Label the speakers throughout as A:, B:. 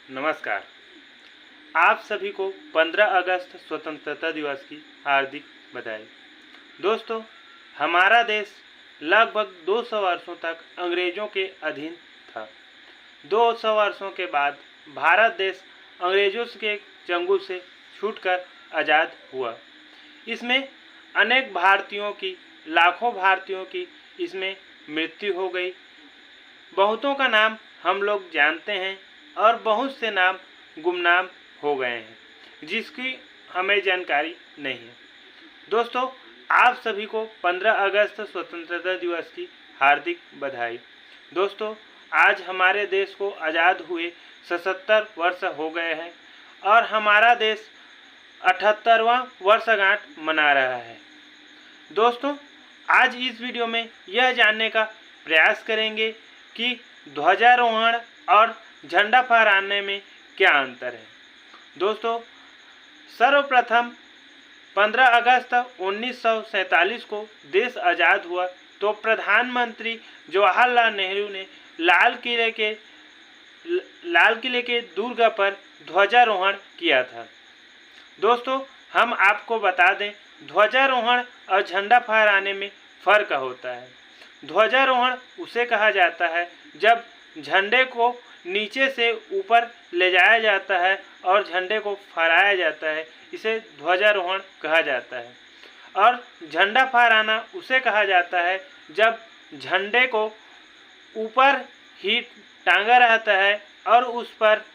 A: नमस्कार। आप सभी को 15 अगस्त स्वतंत्रता दिवस की हार्दिक बधाई। दोस्तों, हमारा देश लगभग 200 वर्षों तक अंग्रेज़ों के अधीन था। 200 वर्षों के बाद भारत देश अंग्रेज़ों के चंगुल से छूटकर आज़ाद हुआ। इसमें अनेक भारतीयों की, लाखों भारतीयों की इसमें मृत्यु हो गई। बहुतों का नाम हम लोग जानते हैं और बहुत से नाम गुमनाम हो गए हैं जिसकी हमें जानकारी नहीं है। दोस्तों, आप सभी को 15 अगस्त स्वतंत्रता दिवस की हार्दिक बधाई। दोस्तों, आज हमारे देश को आज़ाद हुए 77 वर्ष हो गए हैं और हमारा देश 78वां वर्षगांठ मना रहा है। दोस्तों, आज इस वीडियो में यह जानने का प्रयास करेंगे कि ध्वजारोहण और झंडा फहराने में क्या अंतर है। दोस्तों, सर्वप्रथम 15 अगस्त 1947 को देश आज़ाद हुआ तो प्रधानमंत्री जवाहरलाल नेहरू ने लाल किले के दुर्ग पर ध्वजारोहण किया था। दोस्तों, हम आपको बता दें, ध्वजारोहण और झंडा फहराने में फ़र्क होता है। ध्वजारोहण उसे कहा जाता है जब झंडे को नीचे से ऊपर ले जाया जाता है और झंडे को फहराया जाता है, इसे ध्वजारोहण कहा जाता है। और झंडा फहराना उसे कहा जाता है जब झंडे को ऊपर ही टांगा रहता है और उस पर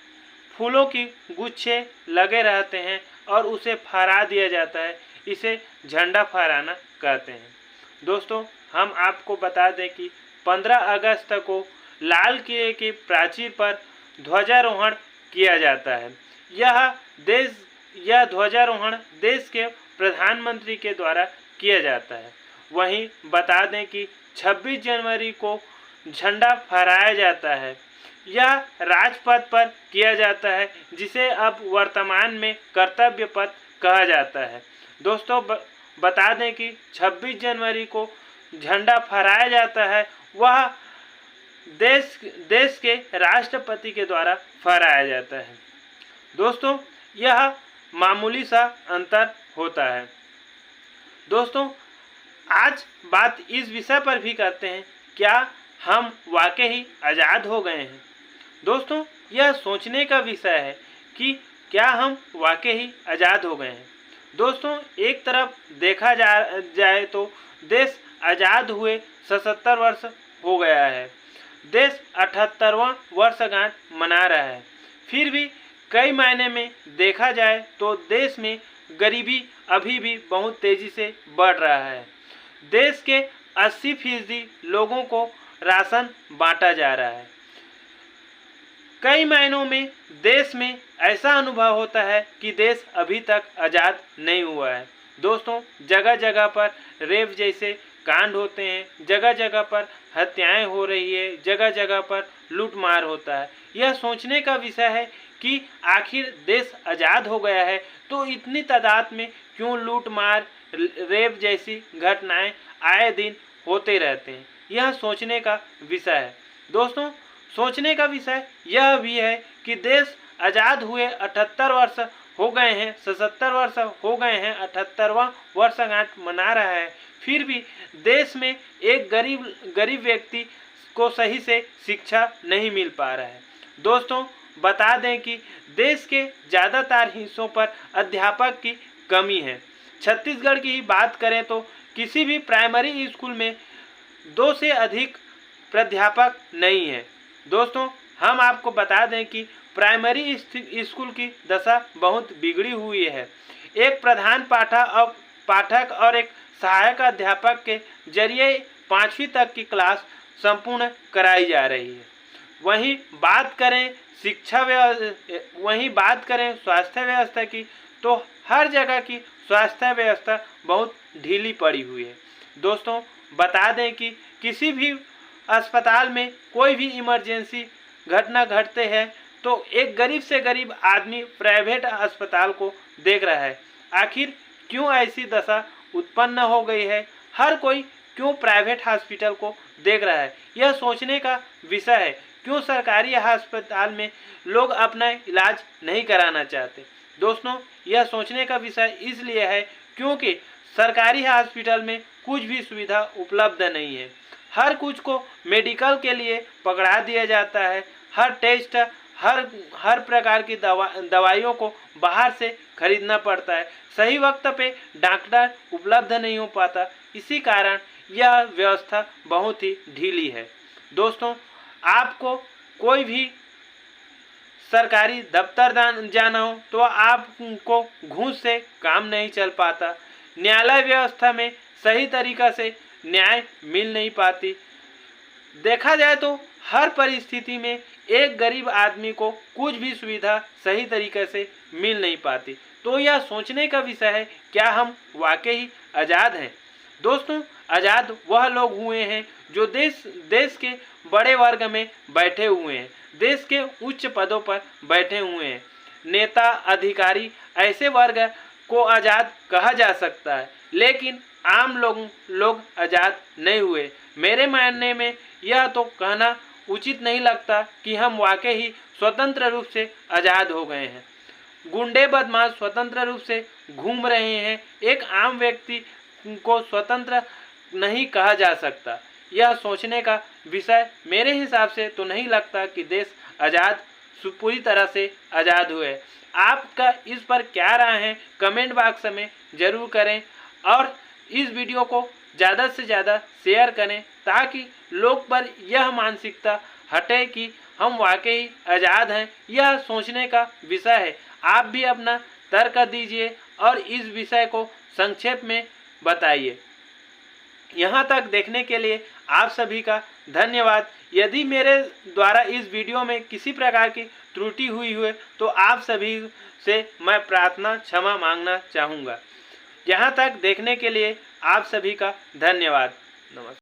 A: फूलों की गुच्छे लगे रहते हैं और उसे फहरा दिया जाता है, इसे झंडा फहराना कहते हैं। दोस्तों, हम आपको बता दें कि 15 अगस्त को लाल किले की प्राचीर पर ध्वजारोहण किया जाता है। यह ध्वजारोहण देश के प्रधानमंत्री के द्वारा किया जाता है। वहीं बता दें कि 26 जनवरी को झंडा फहराया जाता है। यह राजपथ पर किया जाता है जिसे अब वर्तमान में कर्तव्य पथ कहा जाता है। दोस्तों, बता दें कि 26 जनवरी को झंडा फहराया जाता है, वह देश के राष्ट्रपति के द्वारा फहराया जाता है। दोस्तों, यह मामूली सा अंतर होता है। दोस्तों, आज बात इस विषय पर भी करते हैं, क्या हम वाकई ही आज़ाद हो गए हैं। दोस्तों, यह सोचने का विषय है कि क्या हम वाकई ही आज़ाद हो गए हैं। दोस्तों, एक तरफ देखा जाए तो देश आज़ाद हुए 77 वर्ष हो गया है। देश 78वां वर्षगांठ मना रहा है। फिर भी कई मायने में देखा जाए तो देश में गरीबी अभी भी बहुत तेज़ी से बढ़ रहा है। देश के 80% लोगों को राशन बांटा जा रहा है। कई मायनों में देश में ऐसा अनुभव होता है कि देश अभी तक आज़ाद नहीं हुआ है। दोस्तों, जगह जगह पर रेप जैसे कांड होते हैं, जगह जगह पर हत्याएं हो रही है, जगह जगह पर लूटमार होता है। यह सोचने का विषय है कि आखिर देश आज़ाद हो गया है तो इतनी तादाद में क्यों लूटमार, रेप जैसी घटनाएं आए दिन होते रहते हैं। यह सोचने का विषय है। दोस्तों, सोचने का विषय यह भी है कि देश आज़ाद हुए 78 वर्ष हो गए हैं, 77 वर्ष हो गए हैं, 78वां वर्षगांठ मना रहा है। फिर भी देश में एक गरीब व्यक्ति को सही से शिक्षा नहीं मिल पा रहा है। दोस्तों, बता दें कि देश के ज़्यादातर हिस्सों पर अध्यापक की कमी है। छत्तीसगढ़ की ही बात करें तो किसी भी प्राइमरी स्कूल में 2 से अधिक प्राध्यापक नहीं है। दोस्तों, हम आपको बता दें कि प्राइमरी स्कूल की दशा बहुत बिगड़ी हुई है। एक प्रधान पाठक और एक सहायक अध्यापक के जरिए 5वीं तक की क्लास संपूर्ण कराई जा रही है। वहीं बात करें स्वास्थ्य व्यवस्था की तो हर जगह की स्वास्थ्य व्यवस्था बहुत ढीली पड़ी हुई है। दोस्तों, बता दें कि किसी भी अस्पताल में कोई भी इमरजेंसी घटना घटते हैं तो एक गरीब से गरीब आदमी प्राइवेट अस्पताल को देख रहा है। आखिर क्यों ऐसी दशा उत्पन्न हो गई है, हर कोई क्यों प्राइवेट हॉस्पिटल को देख रहा है, यह सोचने का विषय है। क्यों सरकारी अस्पताल में लोग अपना इलाज नहीं कराना चाहते। दोस्तों, यह सोचने का विषय इसलिए है क्योंकि सरकारी हॉस्पिटल में कुछ भी सुविधा उपलब्ध नहीं है। हर कुछ को मेडिकल के लिए पकड़ा दिया जाता है। हर टेस्ट, हर प्रकार की दवाइयों को बाहर से खरीदना पड़ता है। सही वक्त पे डॉक्टर उपलब्ध नहीं हो पाता। इसी कारण यह व्यवस्था बहुत ही ढीली है। दोस्तों, आपको कोई भी सरकारी दफ्तर जाना हो तो आपको घूस से काम नहीं चल पाता। न्यायालय व्यवस्था में सही तरीक़ा से न्याय मिल नहीं पाती। देखा जाए तो हर परिस्थिति में एक गरीब आदमी को कुछ भी सुविधा सही तरीके से मिल नहीं पाती। तो यह सोचने का विषय है, क्या हम वाकई आज़ाद हैं। दोस्तों, आज़ाद वह लोग हुए हैं जो देश के बड़े वर्ग में बैठे हुए हैं, देश के उच्च पदों पर बैठे हुए हैं। नेता, अधिकारी, ऐसे वर्ग को आज़ाद कहा जा सकता है, लेकिन आम लोग आज़ाद नहीं हुए। मेरे मानने में यह तो कहना उचित नहीं लगता कि हम वाकई ही स्वतंत्र रूप से आज़ाद हो गए हैं। गुंडे बदमाश स्वतंत्र रूप से घूम रहे हैं। एक आम व्यक्ति को स्वतंत्र नहीं कहा जा सकता। यह सोचने का विषय मेरे हिसाब से तो नहीं लगता कि देश आज़ाद पूरी तरह से आज़ाद हुए। आपका इस पर क्या राय है, कमेंट बॉक्स में ज़रूर करें और इस वीडियो को ज़्यादा से ज़्यादा शेयर करें ताकि लोग पर यह मानसिकता हटे कि हम वाकई आज़ाद हैं। यह सोचने का विषय है। आप भी अपना तर्क दीजिए और इस विषय को संक्षेप में बताइए। यहाँ तक देखने के लिए आप सभी का धन्यवाद। यदि मेरे द्वारा इस वीडियो में किसी प्रकार की त्रुटि हुई है तो आप सभी से मैं प्रार्थना क्षमा मांगना चाहूँगा। यहाँ तक देखने के लिए आप सभी का धन्यवाद। नमस्कार।